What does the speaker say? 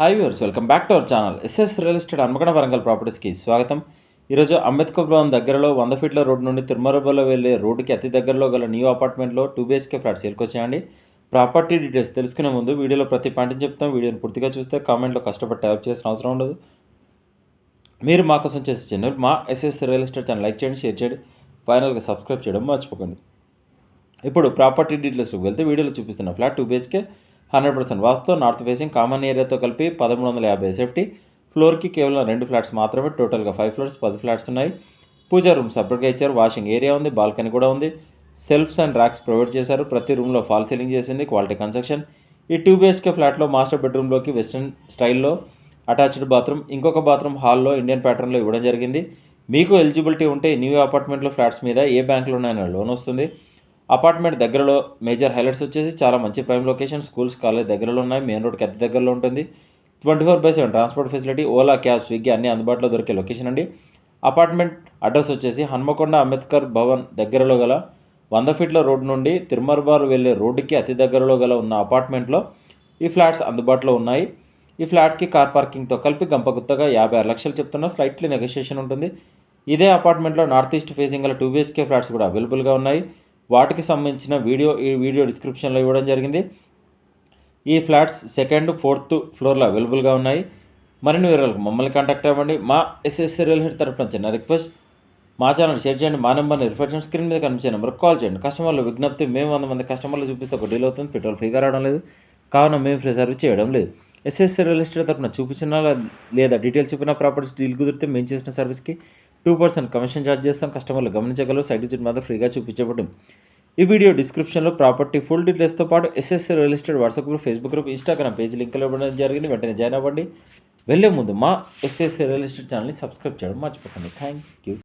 Hi viewers, welcome back to our channel. SS real estate Hanamkonda Warangal ప్రాపర్టీస్కి స్వాగతం. ఈరోజు అంబేద్కర్ భవన్ దగ్గరలో 100 ఫీట్ల రోడ్ నుండి తిరుమలబల్ల వెళ్ళే రోడ్డుకి అతి దగ్గరలో గల న్యూ అపార్ట్మెంట్లో 2 BHK ఫ్లాట్ సేల్కి వచ్చాయండి. ప్రాపర్టీ డీటెయిల్స్ తెలుసుకునే ముందు వీడియోలో ప్రతి పాయింట్ని చెప్తాం. వీడియోని పూర్తిగా చూస్తే కామెంట్లో కష్టపడి టైప్ చేసిన అవసరం ఉండదు. మీరు మా కోసం చేసే ఛానల్ మా SS real estate channel like చేయండి, షేర్ చేయండి, ఫైనల్గా సబ్స్క్రైబ్ చేయడం మర్చిపోకండి. ఇప్పుడు ప్రాపర్టీ డీటెయిల్స్కి వెళ్తే వీడియోలో చూపిస్తున్న ఫ్లాట్ 2 BHK 100% వాస్తు, నార్త్ ఫేసింగ్, కామన్ ఏరియాతో కలిపి 1350 సేఫ్టీ. ఫ్లోర్కి కేవలం 2 ఫ్లాట్స్ మాత్రమే, టోటల్గా 5 ఫ్లోర్స్ 10 ఫ్లాట్స్ ఉన్నాయి. పూజా రూమ్ సపరేట్గా ఇచ్చారు, వాషింగ్ ఏరియా ఉంది, బాల్కనీ కూడా ఉంది, సెల్ఫ్స్ అండ్ ర్యాక్స్ ప్రొవైడ్ చేశారు. ప్రతి రూమ్లో ఫాల్ సీలింగ్ చేసింది, క్వాలిటీ కన్స్ట్రక్షన్. ఈ 2 BHK ఫ్లాట్లో మాస్టర్ బెడ్రూమ్లోకి వెస్ట్రన్ స్టైల్లో అటాచ్డ్ బాత్రూమ్, ఇంకొక బాత్రూమ్ హాల్లో ఇండియన్ ప్యాటర్న్లో ఇవ్వడం జరిగింది. మీకు ఎలిజిబిలిటీ ఉంటే న్యూ అపార్ట్మెంట్లో ఫ్లాట్స్ మీద ఏ బ్యాంకులోనైనా లోన్ వస్తుంది. అపార్ట్మెంట్ దగ్గరలో మేజర్ హైలైట్స్ వచ్చేసి చాలా మంచి ప్రైమ్ లొకేషన్, స్కూల్స్ కాలేజ్ దగ్గరలో ఉన్నాయి, మెయిన్ రోడ్కి అతి దగ్గరలో ఉంటుంది. 24/7 transport facility, Ola, cab, Swiggy అన్ని అందుబాటులో దొరికే లొకేషన్ అండి. అపార్ట్మెంట్ అడ్రస్ వచ్చేసి హన్మకొండ అంబేద్కర్ భవన్ దగ్గరలో గల 100 ఫీట్ల రోడ్ నుండి తిరుమర్బార్ వెళ్ళే రోడ్డుకి అతి దగ్గరలో గల ఉన్న అపార్ట్మెంట్లో ఈ ఫ్లాట్స్ అందుబాటులో ఉన్నాయి. ఈ ఫ్లాట్కి కార్ పార్కింగ్తో కలిపి గంపగుత్తగా 56 లక్షలు చెప్తున్నా, స్లైట్లీ నెగోషియేషన్ ఉంటుంది. ఇదే అపార్ట్మెంట్లో నార్త్ ఈస్ట్ ఫేసింగ్ గల 2 BHK ఫ్లాట్స్ కూడా అవైలబుల్గా ఉన్నాయి. వాటికి సంబంధించిన ఈ వీడియో డిస్క్రిప్షన్లో ఇవ్వడం జరిగింది. ఈ ఫ్లాట్స్ 2nd, 4th ఫ్లోర్లో అవైలబుల్గా ఉన్నాయి. మరిన్ని వివరాలకు మమ్మల్ని కాంటాక్ట్ అవ్వండి. మా ఎస్ఎస్ రియల్ ఎస్టేట్ తరఫున చిన్న రిక్వెస్ట్, మా ఛానల్ షేర్ చేయండి, మా నెంబర్ని రిఫరెన్స్ స్క్రీన్ మీద కనిపించే నెంబర్కి కాల్ చేయండి. కస్టమర్ల విజ్ఞప్తి, మేము 100 మంది కస్టమర్లు చూపిస్తే ఒక డీల్ అవుతుంది, పెట్రోల్ ఫ్రీగా రావడం లేదు, కావున మేము ఫ్రీ సర్వీస్ చేయడం లేదు. ఎస్ఎస్ రియల్ ఎస్టేట్ తరఫున చూపించిన లేదా డీటెయిల్స్ చెప్పిన ప్రాపర్టీస్ డీల్ కుదిరితే మేము చేసిన సర్వీస్కి 2% కమిషన్ ఛార్జ్ చేస్తాం. కస్టమర్లు గమనించగలరు, సైట్ విజిట్ మాత్రం ఫ్రీగా చూపించబడ్డం. ఈ వీడియో డిస్క్రిప్షన్లో ప్రాపర్టీ ఫుల్ డీటెయిల్స్తో పాటు SS real estate WhatsApp group, Facebook group, Instagram page లింకులు ఇవ్వడం జరిగింది. వెంటనే జాయిన్ అవ్వండి. వెళ్ళే ముందు మా ఎస్ఎస్ రియల్ ఎస్టేట్ ఛానల్ని సబ్స్క్రైబ్ చేయడం మర్చిపోకండి. Thank you.